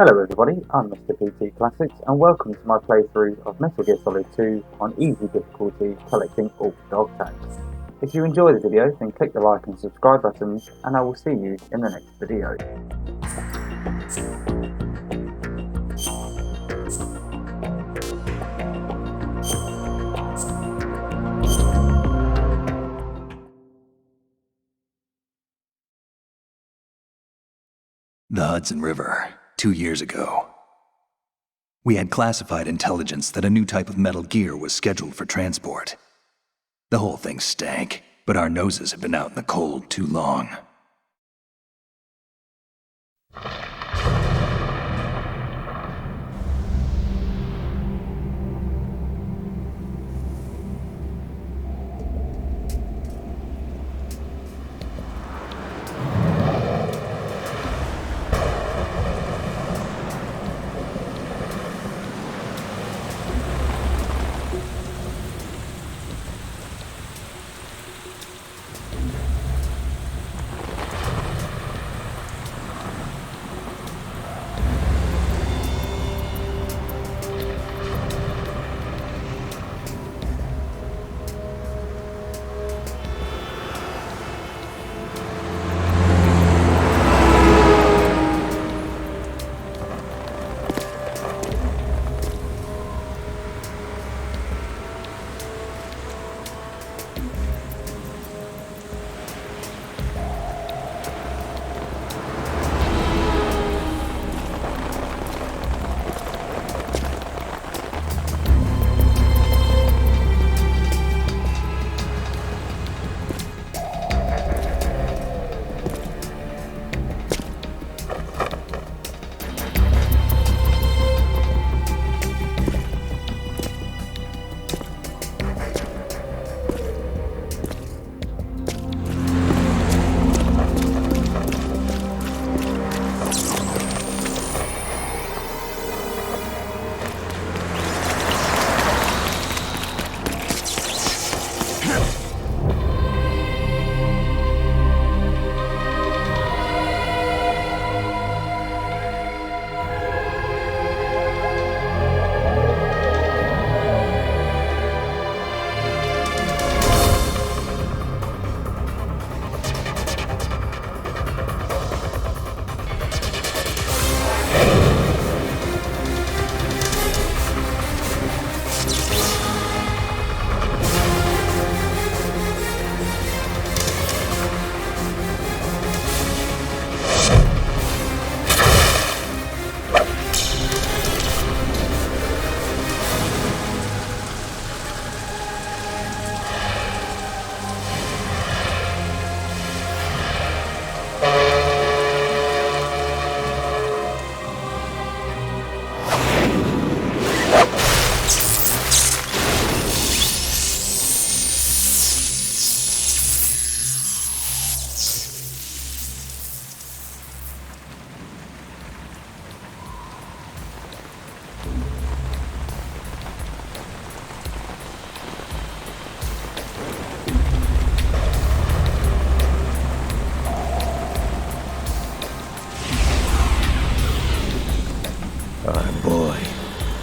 Hello everybody, I'm Mr. PT Classics and welcome to my playthrough of Metal Gear Solid 2 on easy difficulty collecting all dog tags. If you enjoy the video then click the like and subscribe buttons and I will see you in the next video. The Hudson River, 2 years ago. We had classified intelligence that a new type of Metal Gear was scheduled for transport. The whole thing stank, but our noses had been out in the cold too long.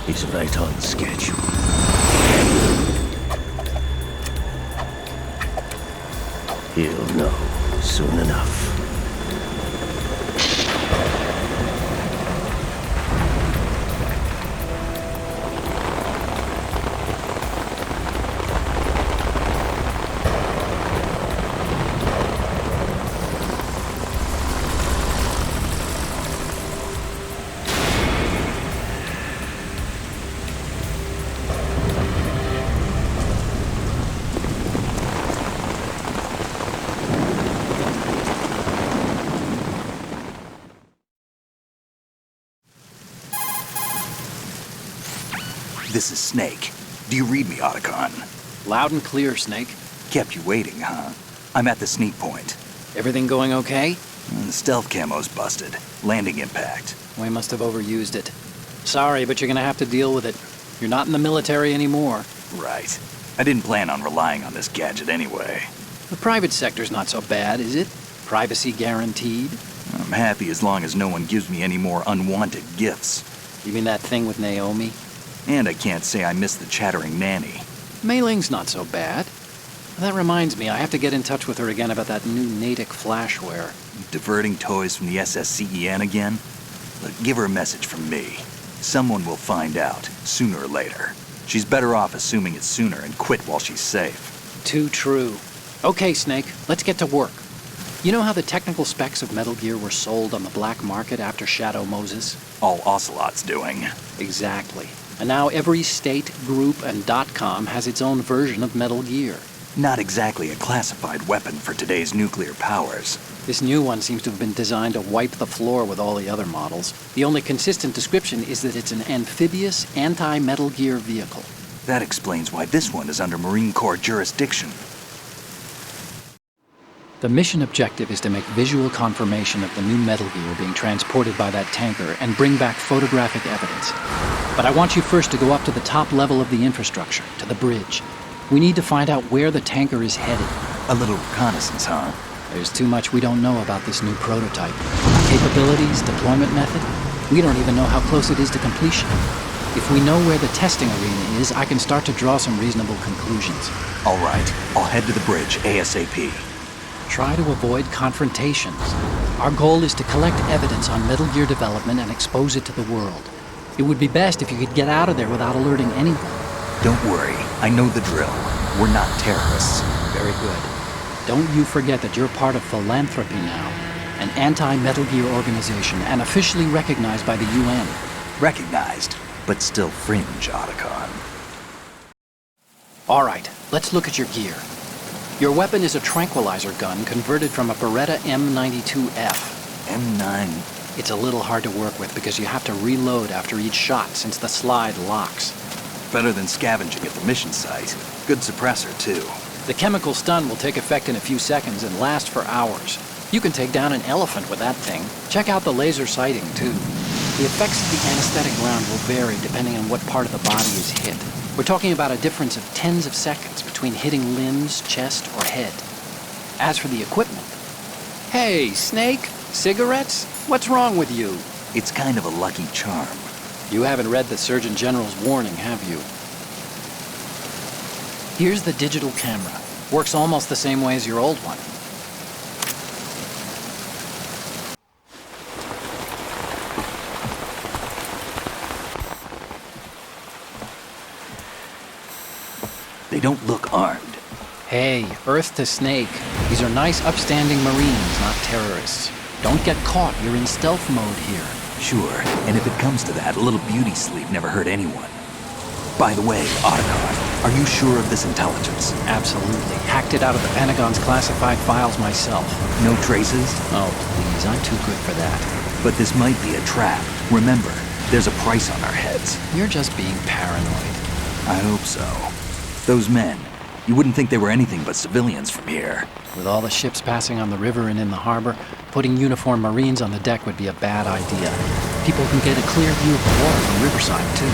He's right on schedule. He'll know soon enough. This is Snake. Do you read me, Otacon? Loud and clear, Snake. Kept you waiting, huh? I'm at the sneak point. Everything going okay? The stealth camo's busted. Landing impact. We must have overused it. Sorry, but you're gonna have to deal with it. You're not in the military anymore. Right. I didn't plan on relying on this gadget anyway. The private sector's not so bad, is it? Privacy guaranteed. I'm happy as long as no one gives me any more unwanted gifts. You mean that thing with Naomi? And I can't say I miss the chattering nanny. Mei Ling's not so bad. That reminds me, I have to get in touch with her again about that new Natick flashware. Diverting toys from the SSCEN again? Look, give her a message from me. Someone will find out, sooner or later. She's better off assuming it sooner and quit while she's safe. Too true. Okay, Snake, let's get to work. You know how the technical specs of Metal Gear were sold on the black market after Shadow Moses? All Ocelot's doing. Exactly. And now every state, group, and .com has its own version of Metal Gear. Not exactly a classified weapon for today's nuclear powers. This new one seems to have been designed to wipe the floor with all the other models. The only consistent description is that it's an amphibious, anti-Metal Gear vehicle. That explains why this one is under Marine Corps jurisdiction. The mission objective is to make visual confirmation of the new Metal Gear being transported by that tanker and bring back photographic evidence. But I want you first to go up to the top level of the infrastructure, to the bridge. We need to find out where the tanker is headed. A little reconnaissance, huh? There's too much we don't know about this new prototype. Capabilities, deployment method. We don't even know how close it is to completion. If we know where the testing arena is, I can start to draw some reasonable conclusions. All right, I'll head to the bridge ASAP. Try to avoid confrontations. Our goal is to collect evidence on Metal Gear development and expose it to the world. It would be best if you could get out of there without alerting anyone. Don't worry, I know the drill. We're not terrorists. Very good. Don't you forget that you're part of Philanthropy now, an anti-Metal Gear organization and officially recognized by the UN. Recognized, but still fringe, Otacon. All right, let's look at your gear. Your weapon is a tranquilizer gun converted from a Beretta M92F. M9. It's a little hard to work with because you have to reload after each shot since the slide locks. Better than scavenging at the mission site. Good suppressor, too. The chemical stun will take effect in a few seconds and last for hours. You can take down an elephant with that thing. Check out the laser sighting, too. The effects of the anesthetic round will vary depending on what part of the body is hit. We're talking about a difference of tens of seconds between hitting limbs, chest, or head. As for the equipment... Hey, Snake? Cigarettes? What's wrong with you? It's kind of a lucky charm. You haven't read the Surgeon General's warning, have you? Here's the digital camera. Works almost the same way as your old one. They don't look armed. Hey, Earth to Snake. These are nice, upstanding Marines, not terrorists. Don't get caught. You're in stealth mode here. Sure, and if it comes to that, a little beauty sleep never hurt anyone. By the way, Otacon, are you sure of this intelligence? Absolutely. Hacked it out of the Pentagon's classified files myself. No traces? Oh, please, I'm too good for that. But this might be a trap. Remember, there's a price on our heads. You're just being paranoid. I hope so. Those men, you wouldn't think they were anything but civilians from here. With all the ships passing on the river and in the harbor, putting uniformed Marines on the deck would be a bad idea. People can get a clear view of the water from Riverside, too.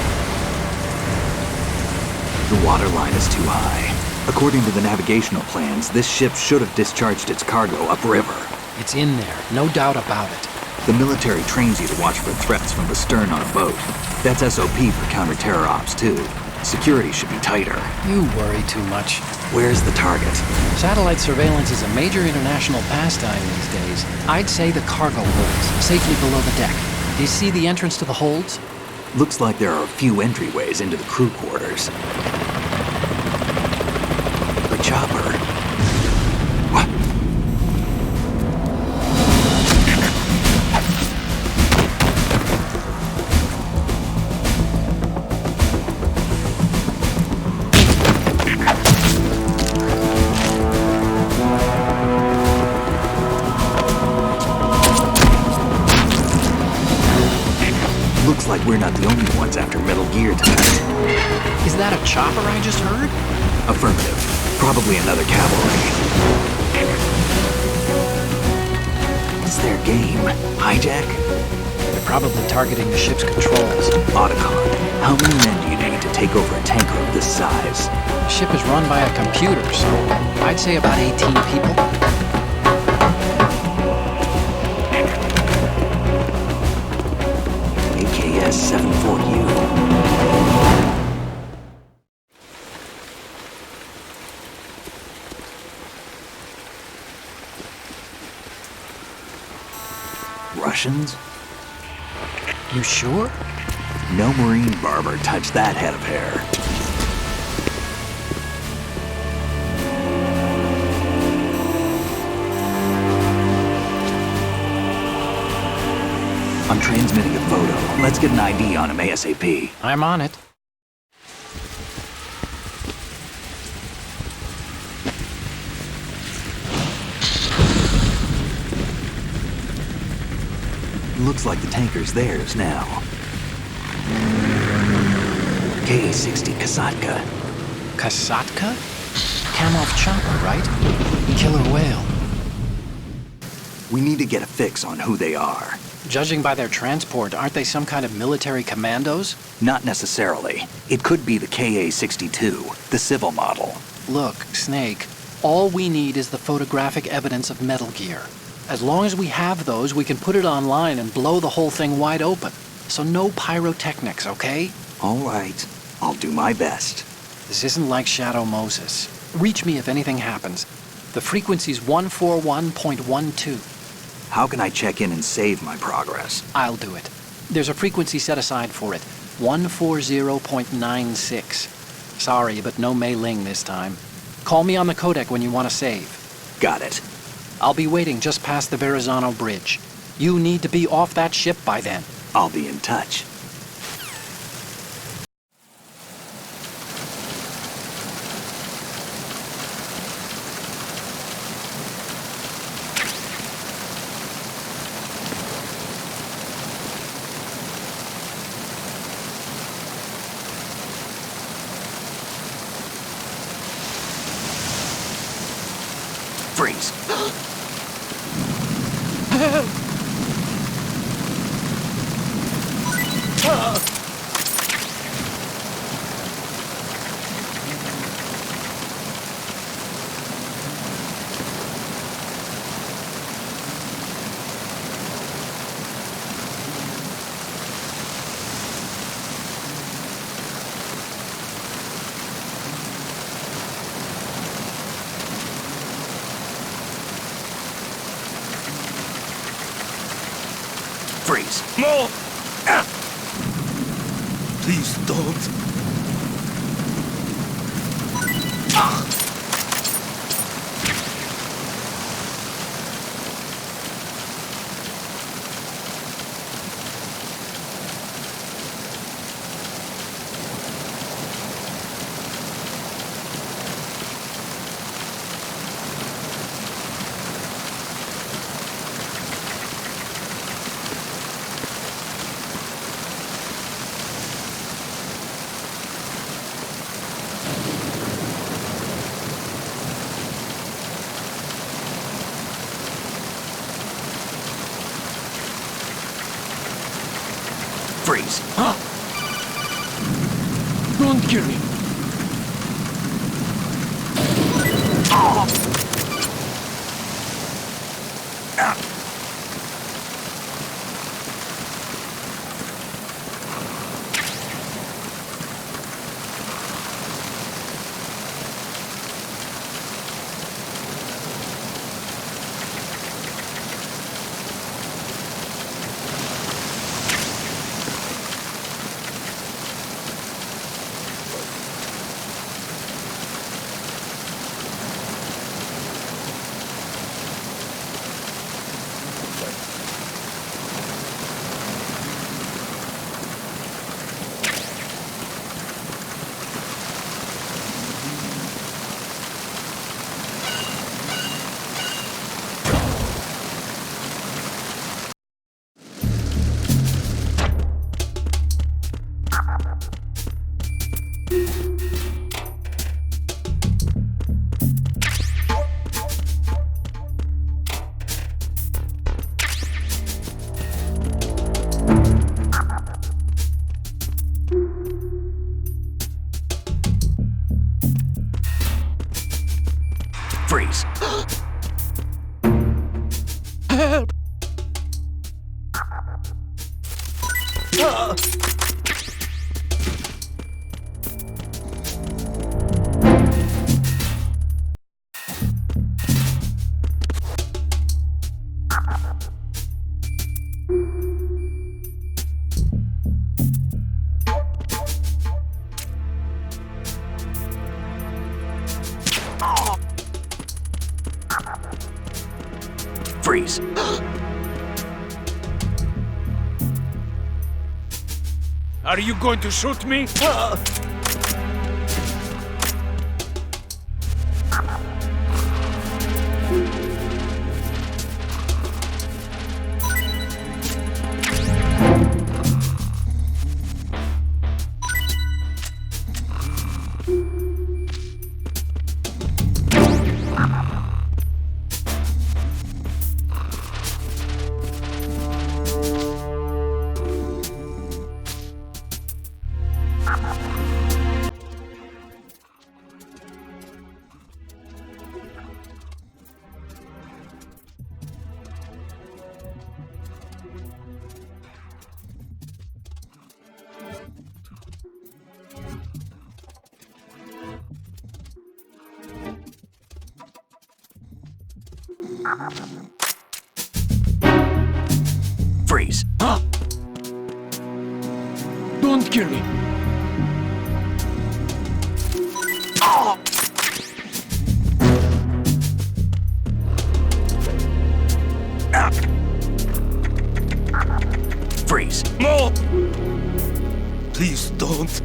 The water line is too high. According to the navigational plans, this ship should have discharged its cargo upriver. It's in there, no doubt about it. The military trains you to watch for threats from the stern on a boat. That's SOP for counter-terror ops, too. Security should be tighter. You worry too much. Where's the target? Satellite surveillance is a major international pastime these days. I'd say the cargo holds, safely below the deck. Do you see the entrance to the holds? Looks like there are a few entryways into the crew quarters. The chopper. What? Looks like we're not the only ones after Metal Gear tonight. Is that a chopper I just heard? Affirmative. Probably another cavalry. What's their game? Hijack? They're probably targeting the ship's controls. Otacon, how many men do you need to take over a tanker of this size? The ship is run by a computer, so I'd say about 18 people. GS74U. Russians? You sure? No Marine barber touched that head of hair. I'm transmitting a photo. Let's get an ID on him ASAP. I'm on it. Looks like the tanker's theirs now. KA-60 Kasatka. Kasatka? Kamov chopper, right? Killer whale. We need to get a fix on who they are. Judging by their transport, aren't they some kind of military commandos? Not necessarily. It could be the KA-62, the civil model. Look, Snake, all we need is the photographic evidence of Metal Gear. As long as we have those, we can put it online and blow the whole thing wide open. So no pyrotechnics, okay? All right. I'll do my best. This isn't like Shadow Moses. Reach me if anything happens. The frequency's 141.12. How can I check in and save my progress? I'll do it. There's a frequency set aside for it. 140.96. Sorry, but no Mei Ling this time. Call me on the codec when you want to save. Got it. I'll be waiting just past the Verrazano Bridge. You need to be off that ship by then. I'll be in touch. Freeze. Freeze. No! Please don't. Freeze. Don't kill me. Freeze. Help! Freeze. Are you going to shoot me? Freeze. Don't kill me. Freeze. No! Please don't.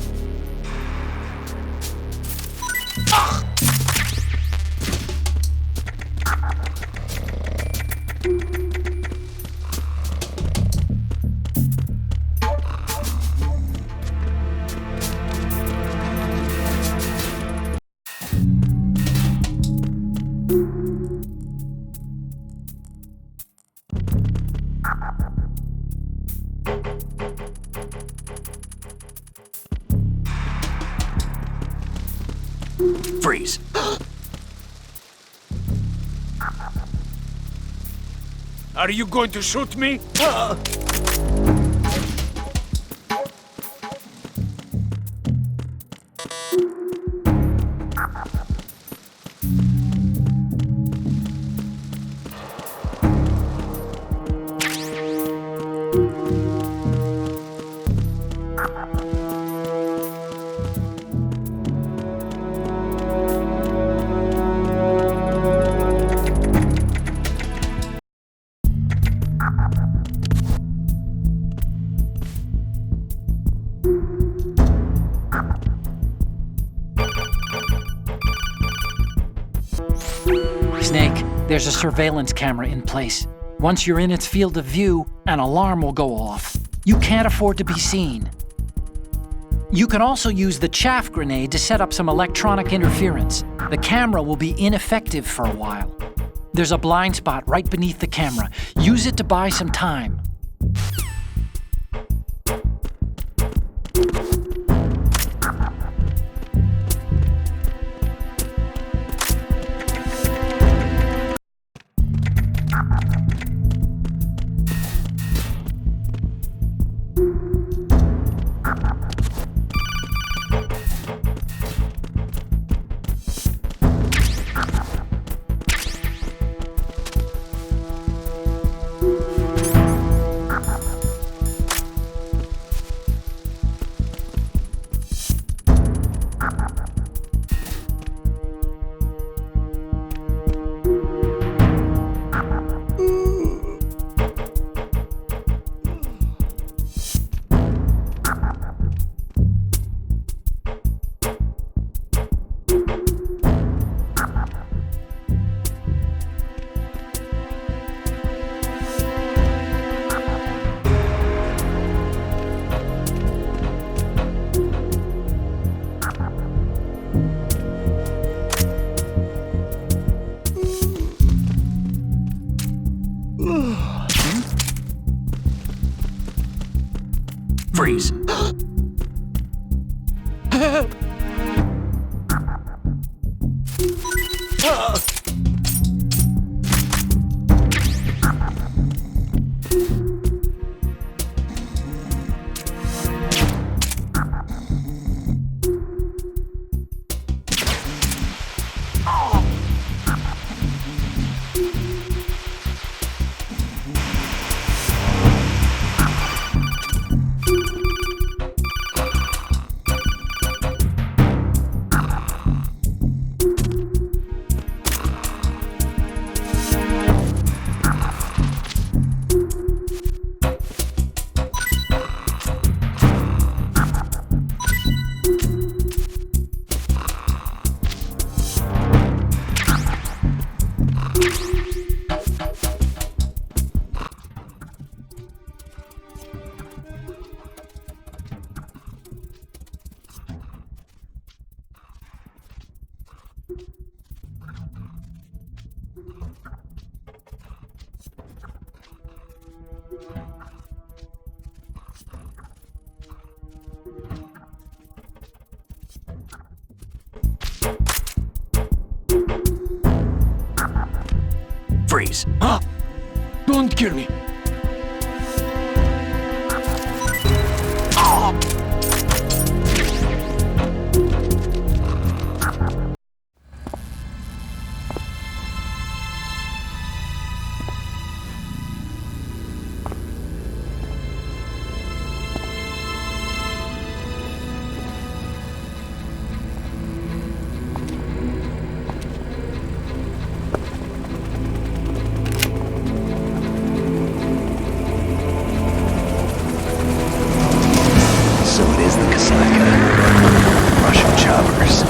Freeze. Are you going to shoot me? Snake, there's a surveillance camera in place. Once you're in its field of view, an alarm will go off. You can't afford to be seen. You can also use the chaff grenade to set up some electronic interference. The camera will be ineffective for a while. There's a blind spot right beneath the camera. Use it to buy some time. Freeze. Freeze. Huh? Don't kill me. So it is the Kasatka. Russian choppers.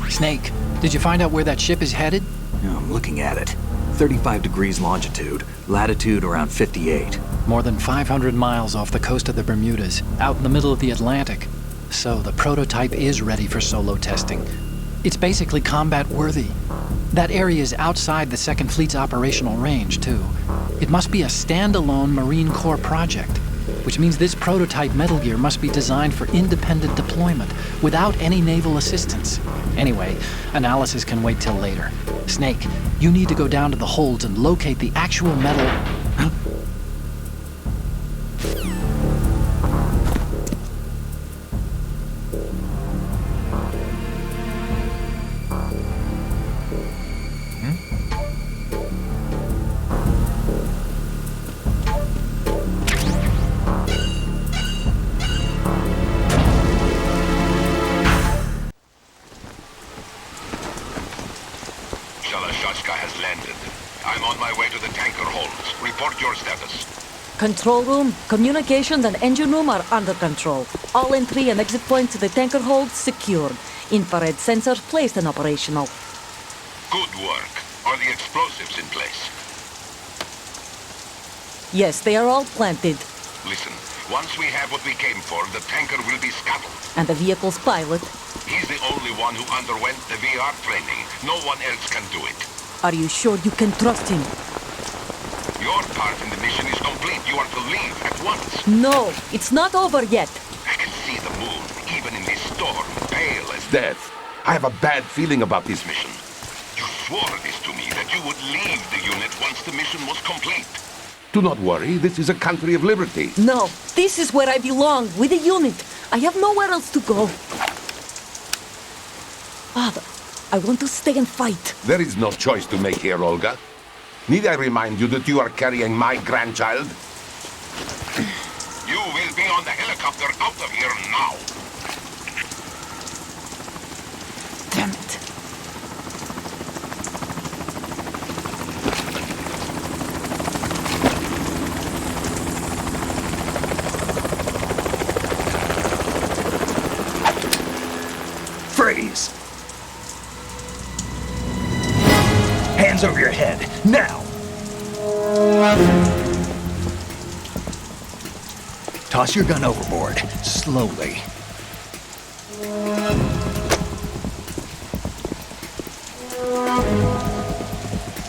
Snake, did you find out where that ship is headed? I'm looking at it. 35 degrees longitude, latitude around 58. More than 500 miles off the coast of the Bermudas, out in the middle of the Atlantic. So the prototype is ready for solo testing. It's basically combat worthy. That area is outside the Second Fleet's operational range, too. It must be a standalone Marine Corps project, which means this prototype Metal Gear must be designed for independent deployment without any naval assistance. Anyway, analysis can wait till later. Snake, you need to go down to the holds and locate the actual metal... Huh? Has landed. I'm on my way to the tanker holds. Report your status. Control room, communications and engine room are under control. All entry and exit points to the tanker hold secured. Infrared sensors placed and operational. Good work. Are the explosives in place? Yes, they are all planted. Listen, once we have what we came for, the tanker will be scuttled. And the vehicle's pilot? He's the only one who underwent the VR training. No one else can do it. Are you sure you can trust him? Your part in the mission is complete. You are to leave at once. No, it's not over yet. I can see the moon, even in this storm, pale as death. I have a bad feeling about this mission. You swore this to me, that you would leave the unit once the mission was complete. Do not worry, this is a country of liberty. No, this is where I belong, with the unit. I have nowhere else to go. Father, I want to stay and fight. There is no choice to make here, Olga. Need I remind you that you are carrying my grandchild? You will be on the helicopter out of here now. Damn it. Freeze! Hands over your head, now! Toss your gun overboard, slowly.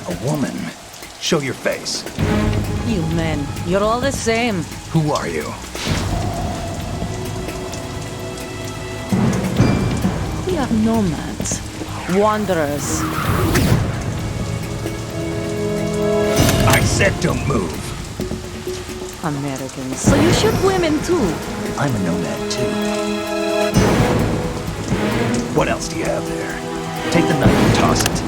A woman. Show your face. You men, you're all the same. Who are you? We are nomads. Wanderers. I said don't move. Americans. So you shoot women too. I'm a nomad too. What else do you have there? Take the knife and toss it.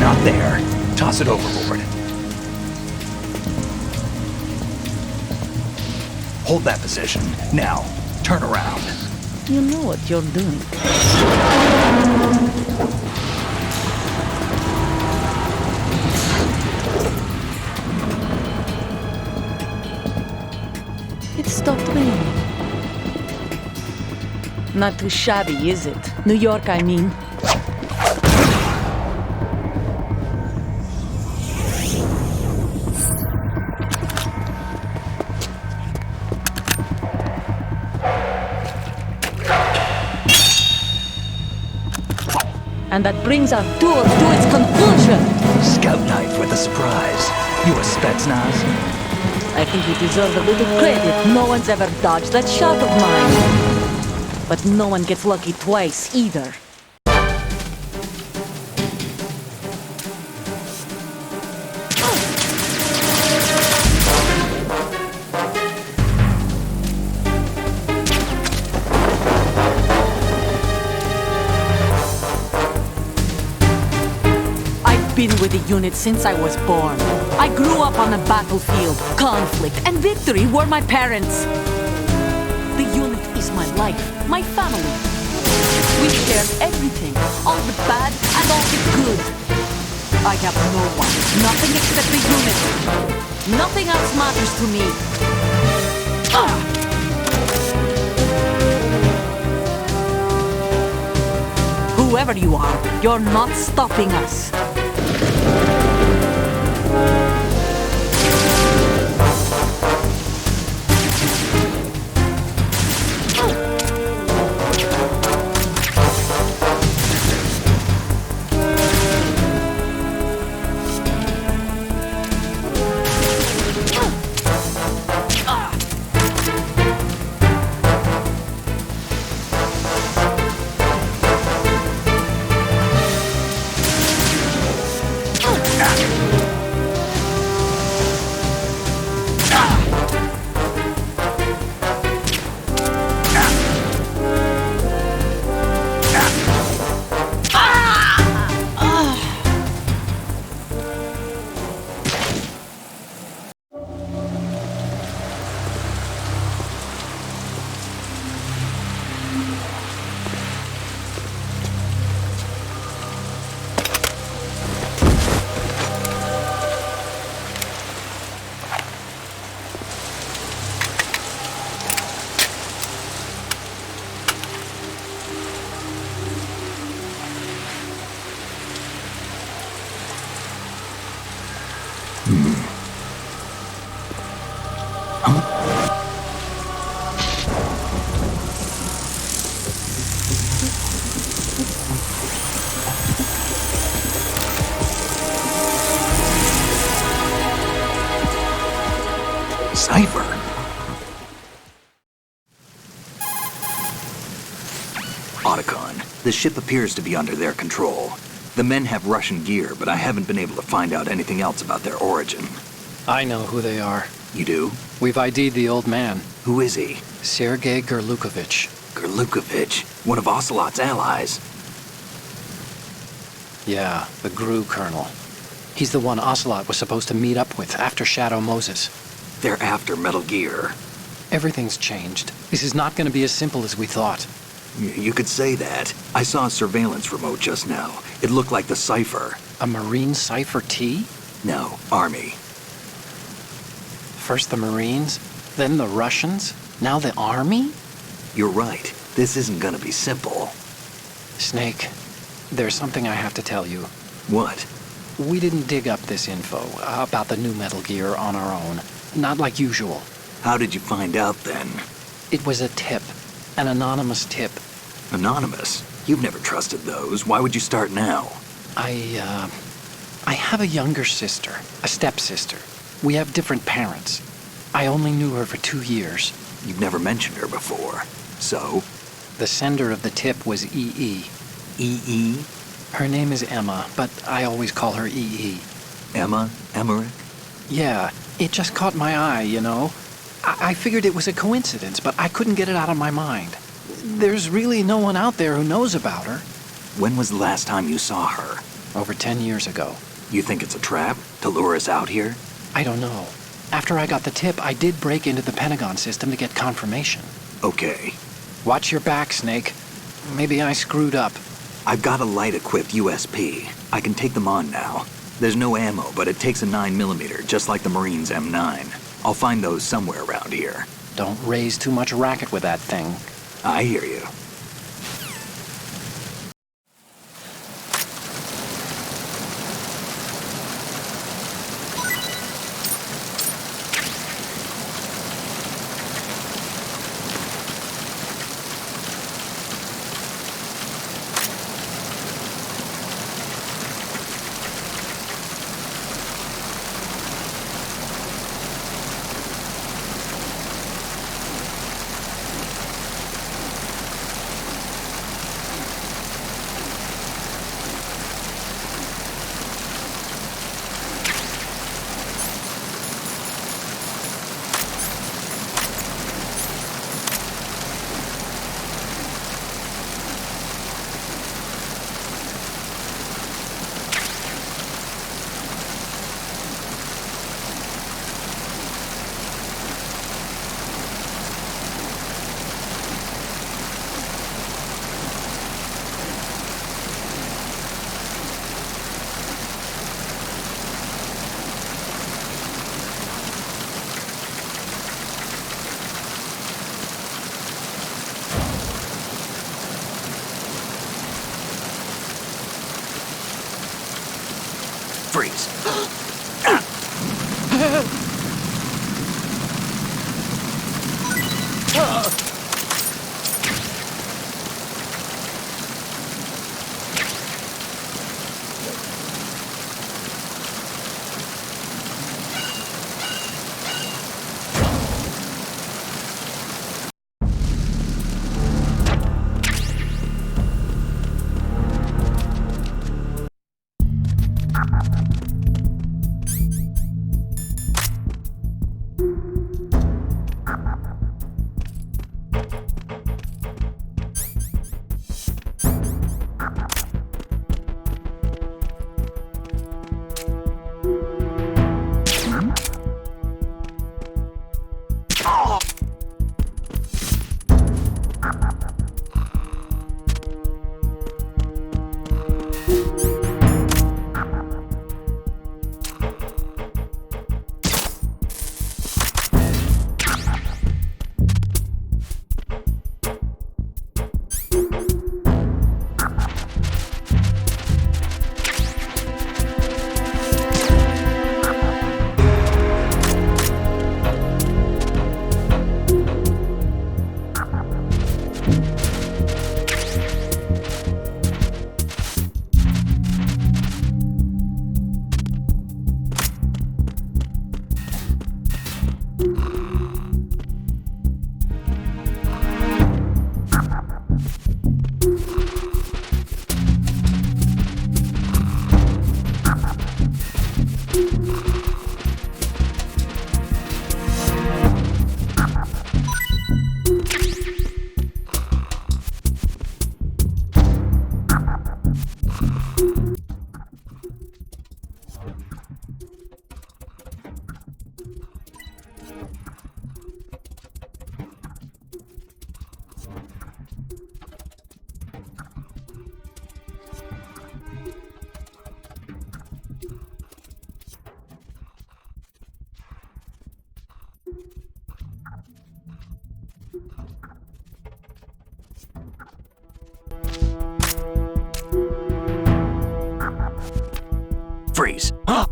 Not there. Toss it overboard. Hold that position. Now, turn around. You know what you're doing. It stopped raining. Not too shabby, is it? New York, I mean. And that brings our tour to its conclusion. Scout knife with a surprise. You a Spetsnaz? I think you deserve a little credit. No one's ever dodged that shot of mine. But no one gets lucky twice, either. I've been with the unit since I was born. I grew up on the battlefield. Conflict and victory were my parents. The unit is my life, my family. We share everything, all the bad and all the good. I have no one, nothing except the unit. Nothing else matters to me. Whoever you are, you're not stopping us. Cipher. Otacon, the ship appears to be under their control. The men have Russian gear, but I haven't been able to find out anything else about their origin. I know who they are. You do? We've ID'd the old man, Who is he? Sergei Gurlukovich. Gurlukovich, one of Ocelot's allies. Yeah, the GRU colonel. He's the one Ocelot was supposed to meet up with after Shadow Moses. They're after Metal Gear. Everything's changed. This is not going to be as simple as we thought. You could say that. I saw a surveillance remote just now. It looked like the Cipher. A Marine Cipher T? No, Army. First the Marines, then the Russians, now the Army? You're right. This isn't gonna be simple. Snake, there's something I have to tell you. What? We didn't dig up this info about the new Metal Gear on our own. Not like usual. How did you find out then? It was a tip. An anonymous tip. Anonymous? You've never trusted those. Why would you start now? I have a younger sister, a stepsister. We have different parents. I only knew her for 2 years. You've never mentioned her before. So? The sender of the tip was EE. EE? Her name is Emma, but I always call her EE. Emma? Emmerich? Yeah, it just caught my eye, you know. I figured it was a coincidence, but I couldn't get it out of my mind. There's really no one out there who knows about her. When was the last time you saw her? Over 10 years ago. You think it's a trap to lure us out here? I don't know. After I got the tip, I did break into the Pentagon system to get confirmation. Okay. Watch your back, Snake. Maybe I screwed up. I've got a light-equipped USP. I can take them on now. There's no ammo, but it takes a 9mm, just like the Marines' M9. I'll find those somewhere around here. Don't raise too much racket with that thing. I hear you. Freeze. Freeze. Huh?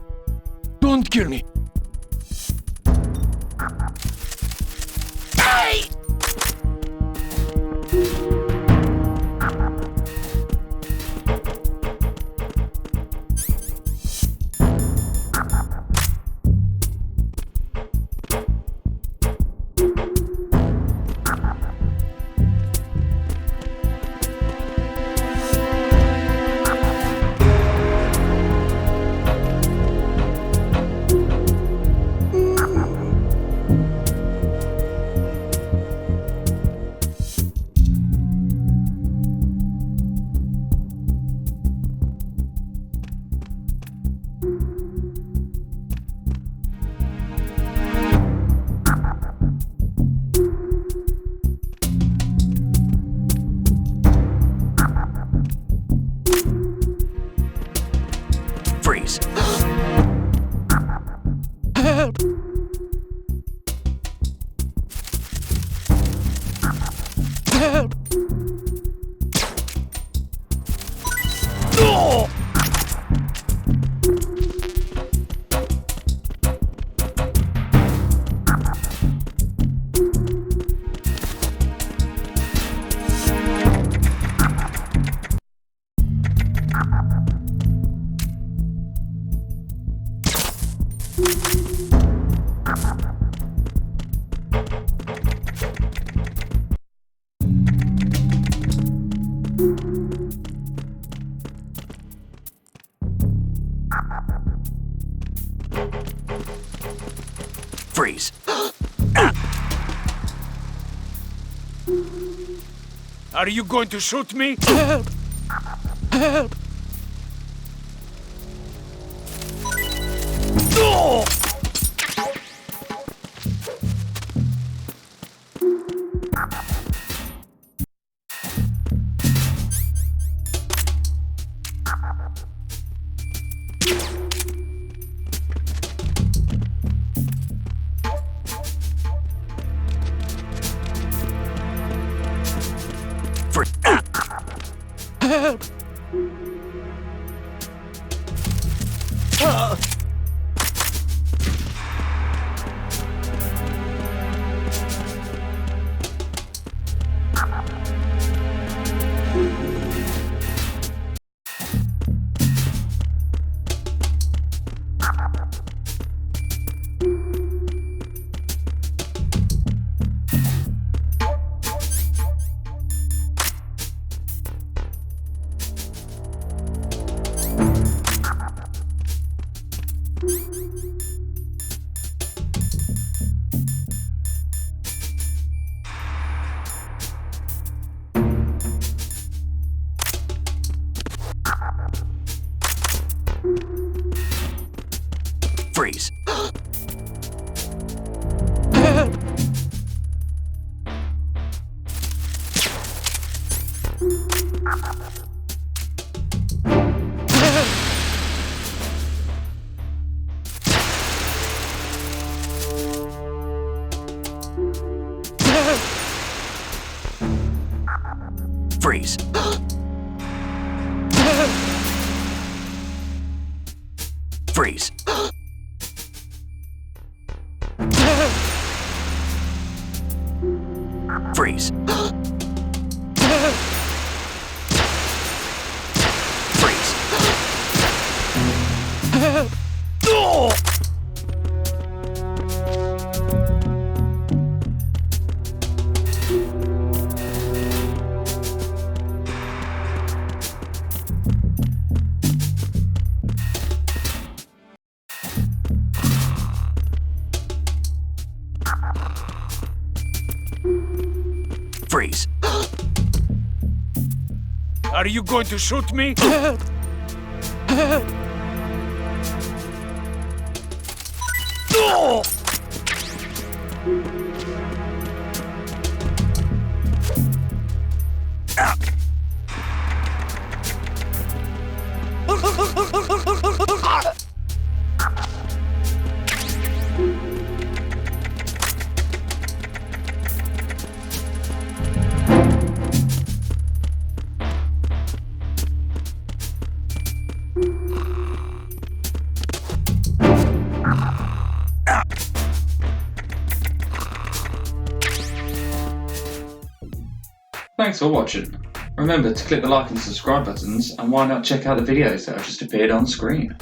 Don't kill me. Hey! Help! Help! No! Freeze. Are you going to shoot me? Help! Help! No! Help! Freeze. Help! Freeze. Freeze. Freeze. Freeze. Help! No! Freeze. Are you going to shoot me? Help! Help! No! Thanks for watching. Remember to click the like and subscribe buttons, and why not check out the videos that have just appeared on screen.